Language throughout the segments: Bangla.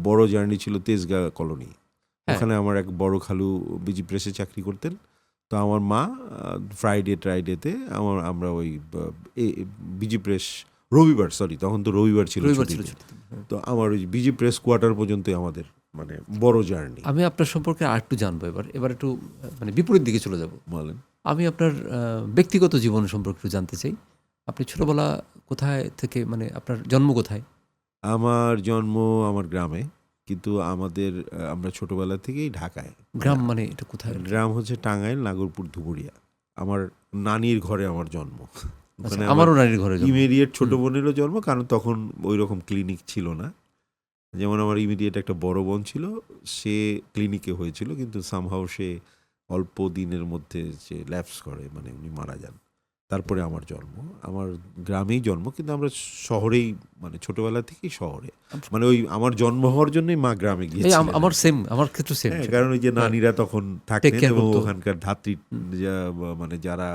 বড় জার্নি ছিল তেজগাঁ কলোনি। হ্যাঁ। ওখানে আমার এক বড় খালু বিজি প্রেসে চাকরি করতেন। তো আমার মা ফ্রাইডেতে আমরা ওই বিজি প্রেস রবিবার, সরি তখন তো রবিবার ছিল রবিবার ছিল ছুটিতে। ছুটিতে। হ্যাঁ। তো আমার ওই বিজি প্রেস কোয়ার্টার পর্যন্তই আমাদের মানে বড় জার্নি। আমি আপনার সম্পর্কে আর একটু জানবো এবার একটু মানে বিপরীত দিকে চলে যাব। বলেন। আমি আপনার ব্যক্তিগত জীবন সম্পর্কে একটু জানতে চাই। আপনি ছোটবেলা কোথায় থেকে, মানে আপনার জন্ম কোথায়? আমার জন্ম আমার গ্রামে, কিন্তু আমরা ছোটবেলা থেকেই ঢাকায়। গ্রাম মানে এটা কোথায়? গ্রাম হচ্ছে টাঙ্গাইল, নাগরপুর, ধুবুরিয়া। আমার নানির ঘরে আমার জন্ম। আচ্ছা, ওখানে আমার আমারও নানির ঘরে জন্ম। ইমিডিয়েট ছোট বোনেরও জন্ম, কারণ তখন ওই রকম ক্লিনিক ছিল না। যেমন আমার ইমিডিয়েট একটা বড় বোন ছিল, সে ক্লিনিকে হয়েছিল, কিন্তু সামহাও সে অল্প দিনের মধ্যে সে ল্যাপস করে, মানে উনি মারা যান। তারপরে আমার জন্ম, আমার গ্রামেই জন্ম, কিন্তু আমরা শহরেই, মানে ছোটবেলা থেকেই শহরে, মানে ওই আমার জন্ম হওয়ার জন্যই মা গ্রামে এই গিয়েছিলেন। আমার সেম, আমার ক্ষেত্রে সেম। হ্যাঁ, কারণ ওই যে নানিরা তখন টেক থাকতেন কেয়ার এবং করতো। ওখানকার ধাত্রী মানে যারা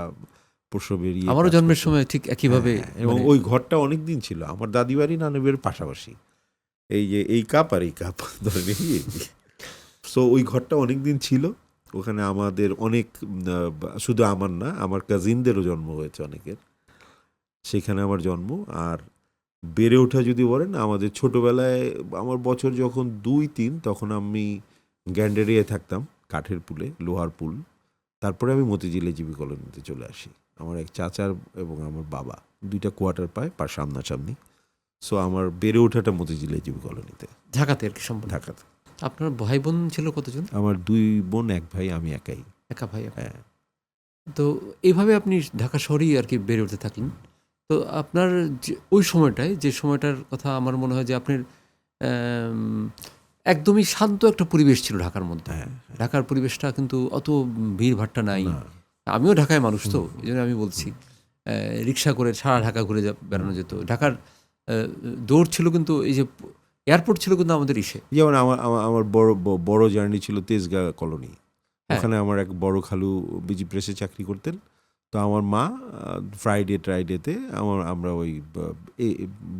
প্রসবের আমারও কাজ জন্মের করতো। সময় ঠিক একইভাবে। হ্যাঁ, এবং মানে ওই ঘরটা অনেক দিন ছিল আমার দাদি বাড়ি নানি বাড়ির পাশাপাশি। এই যে এই কাপ আর এই কাপ ধরে নিই। সো ওই ঘরটা অনেক দিন ছিল। ওখানে আমাদের অনেক শুধু আমার না, আমার কাজিনদেরও জন্ম হয়েছে অনেকের, সেখানে আমার জন্ম। আর বেড়ে ওঠা যদি বলেন, আমাদের ছোটবেলায় আমার বছর যখন 2-3, তখন আমি গ্যান্ডেরিয়ায় থাকতাম, কাঠের পুলে, লোহার পুল। তারপরে আমি মতিঝিলে জিবি কলোনিতে চলে আসি। আমার এক চাচার এবং আমার বাবা দুইটা কোয়ার্টার পায় সামনাসামনি। সো আমার বেড়ে ওঠাটা মতিঝিলে জিবি কলোনিতে, ঢাকাতে আর কি সম্পূর্ণ। ঢাকাতে। আপনার ভাই বোন ছিল কতজন? আমার 2 বোন, 1 ভাই, আমি একাই। একা ভাই আপনি? হ্যাঁ। তো এইভাবে আপনি ঢাকা শহরেই আর কি বেড়ে উঠতে থাকলেন। তো আপনার যে ওই সময়টায়, যে সময়টার কথা আমার মনে হয় যে আপনার আম একদমই শান্ত একটা পরিবেশ ছিল ঢাকার মধ্যে। হ্যাঁ, ঢাকার পরিবেশটা কিন্তু অত ভিড়ভাট্টা নাই। না। আমিও ঢাকায় মানুষ, তো এইজন্য আমি বলছি। রিক্সা করে সারা ঢাকা ঘুরে বেড়ানো যেত। ঢাকার দৌড় ছিল, কিন্তু এই যে এয়ারপোর্ট ছিল কিন্তু আমাদের ইসে। যেমন আমার বড় জার্নি ছিল তেজগাঁ কলোনি। হ্যাঁ। ওখানে আমার এক বড় খালু বিজি প্রেসে চাকরি করতেন। তো আমার মা ফ্রাইডেতে আমরা ওই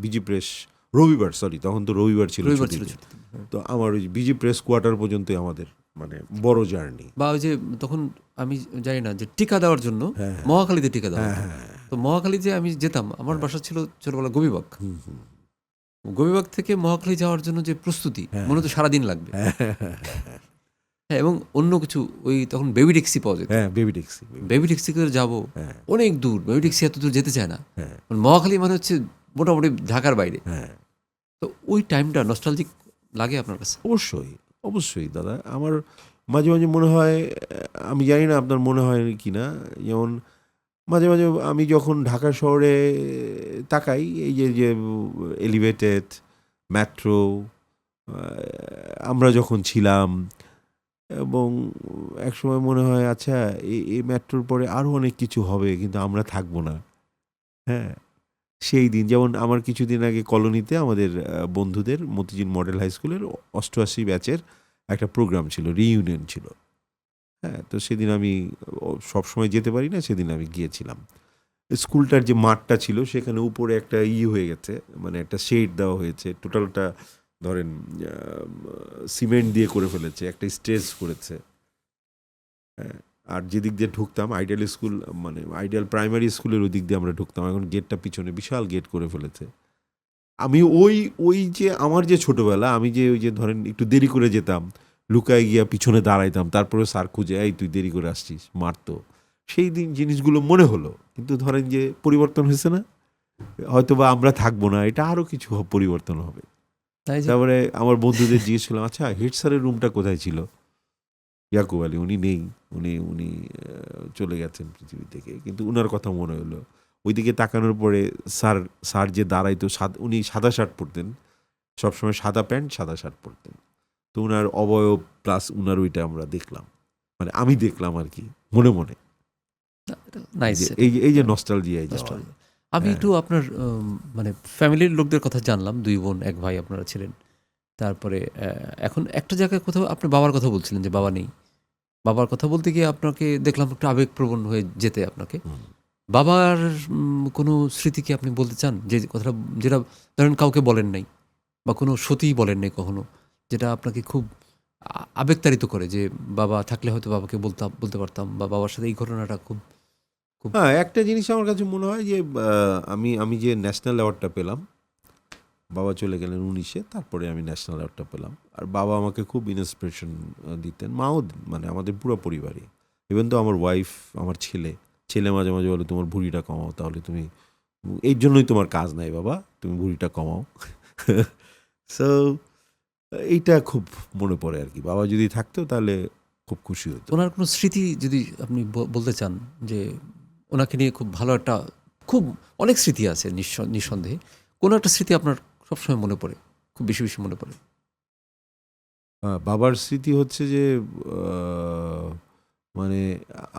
বিজি প্রেস রবিবার, সরি তখন তো রবিবার ছিল রবিবার ছিল ছুটিতে। ছুটিতে। হ্যাঁ। তো আমার ওই বিজি প্রেস কোয়ার্টার পর্যন্তই আমাদের মানে বড় জার্নি। বা ওই যে তখন আমি জানি না যে টিকা দেওয়ার জন্য হ্যাঁ, মহাখালীতে টিকা দেওয়া হ্যাঁ, হতো। হ্যাঁ, তো মহাখালী যে আমি যেতাম, আমার বাসা ছিল ছোটবেলা গোবিবাগ। হুম, হুম, গোবিবাগ থেকে মহাখালী যাওয়ার জন্য যে প্রস্তুতি, হ্যাঁ, মনে হতো সারাদিন লাগবে। হ্যাঁ, হ্যাঁ, এবং অন্য কিছু, ওই তখন বেবি ট্যাক্সি পাওয়া যেত। হ্যাঁ, বেবি ট্যাক্সি। বেবি ট্যাক্সি করে যাবো হ্যাঁ, অনেক দূর। বেবি ট্যাক্সি এত দূর যেতে চায় না। হ্যাঁ, মহাখালী মানে হচ্ছে মোটামুটি ঢাকার বাইরে। হ্যাঁ। তো ওই টাইমটা নস্টালজিক লাগে আপনার কাছে? অবশ্যই, অবশ্যই দাদা। আমার মাঝে, মাঝে মনে হয়, আমি জানি না আপনার মনে হয় কি না, যেমন মাঝে, মাঝে আমি যখন ঢাকা শহরে তাকাই, এই যে এলিভেটেড, মেট্রো, আমরা যখন ছিলাম, এবং একসময় মনে হয় আচ্ছা এই মেট্রোর পরে আরও অনেক কিছু হবে, কিন্তু আমরা থাকবো না। হ্যাঁ? সেই দিন যেমন আমার কিছুদিন আগে কলোনিতে আমাদের বন্ধুদের মতিঝিল মডেল হাই স্কুলের 88 ব্যাচের একটা প্রোগ্রাম ছিল, রিইউনিয়ন ছিল। হ্যাঁ, তো সেদিন আমি সবসময় যেতে পারি না, সেদিন আমি গিয়েছিলাম। স্কুলটার যে মাঠটা ছিল সেখানে উপরে একটা হয়ে গেছে, মানে একটা শেড দেওয়া হয়েছে, টোটালটা ধরেন সিমেন্ট দিয়ে করে ফেলেছে, একটা স্টেজ করেছে। হ্যাঁ, আর যেদিক দিয়ে ঢুকতাম আইডিয়াল স্কুল, মানে আইডিয়াল প্রাইমারি স্কুলের ওই দিক দিয়ে আমরা ঢুকতাম, এখন গেটটা পিছনে বিশাল গেট করে ফেলেছে। আমি ওই যে আমার যে ছোটবেলা, আমি যে ওই যে ধরেন একটু দেরি করে যেতাম, লুকায় গিয়া পিছনে দাঁড়াইতাম, তারপরে স্যার খুঁজে, এই তুই দেরি করে আসছিস, মারতো। সেই দিন জিনিসগুলো মনে হলো, কিন্তু ধরেন যে পরিবর্তন হয়েছে না, হয়তো বা আমরা থাকবো না, এটা আরও কিছু পরিবর্তন হবে। তাই যে তারপরে আমার বন্ধুদের জিজ্ঞেস করলাম, আচ্ছা হেড স্যারের রুমটা কোথায় ছিল? ইয়াকুব আলী, উনি নেই, উনি চলে গেছেন পৃথিবী থেকে, কিন্তু উনার কথা মনে হলো। ওইদিকে তাকানোর পরে স্যার যে দাঁড়াইতো, উনি সাদা শার্ট পরতেন, সবসময় সাদা প্যান্ট সাদা শার্ট পরতেন। তো উনার অবয়ব প্লাস উনার ওইটা আমরা দেখলাম, মানে আমি দেখলাম আর কি, মনে মনে। নাইস। এই যে নস্টালজিয়ায় যাওয়া। আমি একটু আপনার মানে ফ্যামিলির লোকদের কথা জানলাম। 2 বোন 1 ভাই আপনারা ছিলেন। তারপরে এখন একটা জায়গায় কোথাও আপনি বাবার কথা বলছিলেন যে বাবা নেই। বাবার কথা বলতে গিয়ে আপনাকে দেখলাম একটু আবেগপ্রবণ হয়ে যেতে আপনাকে। হুম। বাবার কোনো স্মৃতি কি আপনি বলতে চান? যে কথাটা, যেটা ধরেন কাউকে বলেন নাই, বা কোনো সত্যিই বলেননি কখনো, যেটা আপনাকে খুব আবেগতাড়িত করে, যে বাবা থাকলে হয়তো বাবাকে বলতে পারতাম, বা বাবার সাথে এই ঘটনাটা খুব খুব হ্যাঁ, একটা জিনিস আমার কাছে মনে হয় যে আমি যে ন্যাশনাল অ্যাওয়ার্ডটা পেলাম, বাবা চলে গেলেন 19-এ, তারপরে আমি ন্যাশনাল অ্যাওয়ার্ডটা পেলাম। আর বাবা আমাকে খুব ইন্সপিরেশন দিতেন, মাও মানে আমাদের পুরো পরিবারই। ইভেন তো আমার ওয়াইফ, আমার ছেলে মাঝে মাঝে বলে তোমার ভুঁড়িটা কমাও, তাহলে তুমি এই জন্যই তোমার কাজ নাই বাবা, তুমি ভুঁড়িটা কমাও। সো এইটা খুব মনে পড়ে আর কি, বাবা যদি থাকতো তাহলে খুব খুশি হতো। ওনার কোনো স্মৃতি যদি আপনি বলতে চান, যে ওনাকে নিয়ে খুব ভালো একটা, খুব অনেক স্মৃতি আছে নিঃসন্দেহে, কোনো একটা স্মৃতি আপনার সবসময় মনে পড়ে, খুব বেশি বেশি মনে পড়ে? বাবার স্মৃতি হচ্ছে যে আহ, মানে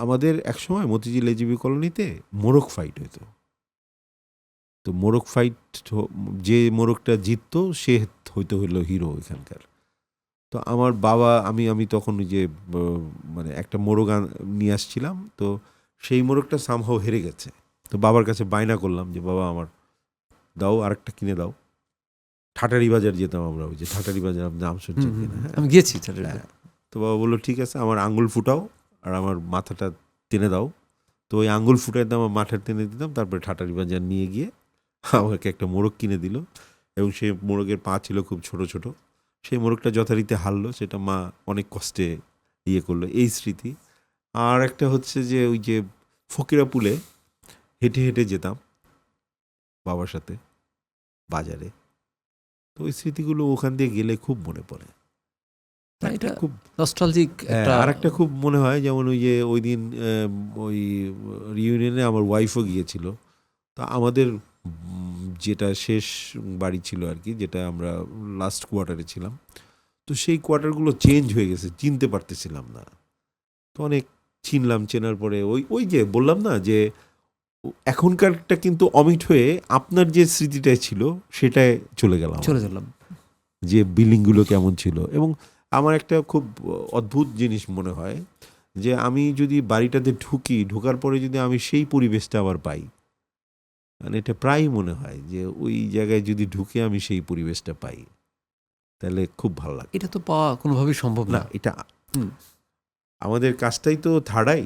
আমাদের একসময় মতিঝিল এজিবি কলোনিতে মোরগ ফাইট হতো। তো মোরগ ফাইট, যে মোরগটা জিততো সে হইলো হিরো এখানকার। তো আমার বাবা, আমি তখন ওই যে মানে একটা মোরগ নিয়ে আসছিলাম, তো সেই মোরগটা সামহাও হেরে গেছে। তো বাবার কাছে বায়না করলাম যে বাবা আমার দাও, আরেকটা কিনে দাও। ঠাটারি বাজার যেতাম আমরা, ওই যে ঠাটারি বাজার, আপনি নাম শুনছেন কিনা? হ্যাঁ, আমি গিয়েছি তাদের। হ্যাঁ। তো বাবা বললো ঠিক আছে, আমার আঙ্গুল ফুটাও আর আমার মাথাটা টেনে দাও। তো ওই আঙ্গুল ফুটাইতে আমার মাথাটা টেনে দিতাম, তারপরে ঠাটারি বাজার নিয়ে গিয়ে আমাকে একটা মোরগ কিনে দিল। এবং সেই মোরগের পা ছিল খুব ছোট ছোট। সেই মোরগটা যথারীতি হারলো, সেটা মা অনেক কষ্টে ইয়ে করলো, এই স্মৃতি। আর একটা হচ্ছে যে ওই যে ফকিরাপুলে হেঁটে হেঁটে যেতাম বাবার সাথে বাজারে। তো ওই স্মৃতিগুলো ওখান দিয়ে গেলে খুব মনে পড়ে। না, একটা এটা খুব নস্টালজিক একটা। আর একটা খুব মনে হয়, যেমন ওই যে ওই দিন ওই রিউনিয়নে আমার ওয়াইফও গিয়েছিল। তো আমাদের যেটা শেষ বাড়ি ছিল আর কি, যেটা আমরা লাস্ট কোয়ার্টারে ছিলাম, তো সেই কোয়ার্টারগুলো চেঞ্জ হয়ে গেছে, চিনতে পারতেছিলাম না। তো অনেক চিনলাম, চেনার পরে ওই ওই যে বললাম না যে এখনকারটা কিন্তু অমিট হয়ে আপনার যে স্মৃতিটাই ছিল সেটাই চলে গেলাম, চলে গেলাম। যে বিল্ডিংগুলো কেমন ছিল। এবং আমার একটা খুব অদ্ভুত জিনিস মনে হয়, যে আমি যদি বাড়িটাতে ঢোকার পরে যদি আমি সেই পরিবেশটা আবার পাই, মানে এটা প্রায়ই মনে হয় যে ওই জায়গায় যদি ঢুকে আমি সেই পরিবেশটা পাই, তাহলে খুব ভালো লাগে। এটা তো পাওয়া কোনোভাবেই সম্ভব না, না। এটা হুম। আমাদের কাজটাই তো থার্ডাই।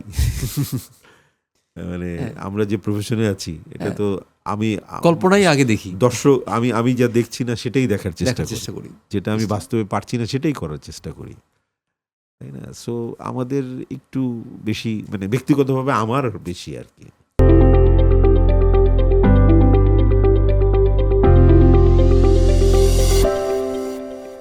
মানে হ্যাঁ, আমরা যে প্রফেশনে আছি, এটা হ্যাঁ, তো আমি কল্পনাই আগে দেখি, দর্শক, আমি যা দেখছি না সেটাই দেখার চেষ্টা দেখার করি, চেষ্টা করি। যেটা আমি বাস্তবে পারছি না সেটাই করার চেষ্টা করি, তাই না? সো আমাদের একটু বেশি, মানে ব্যক্তিগতভাবে আমার বেশি আর কি।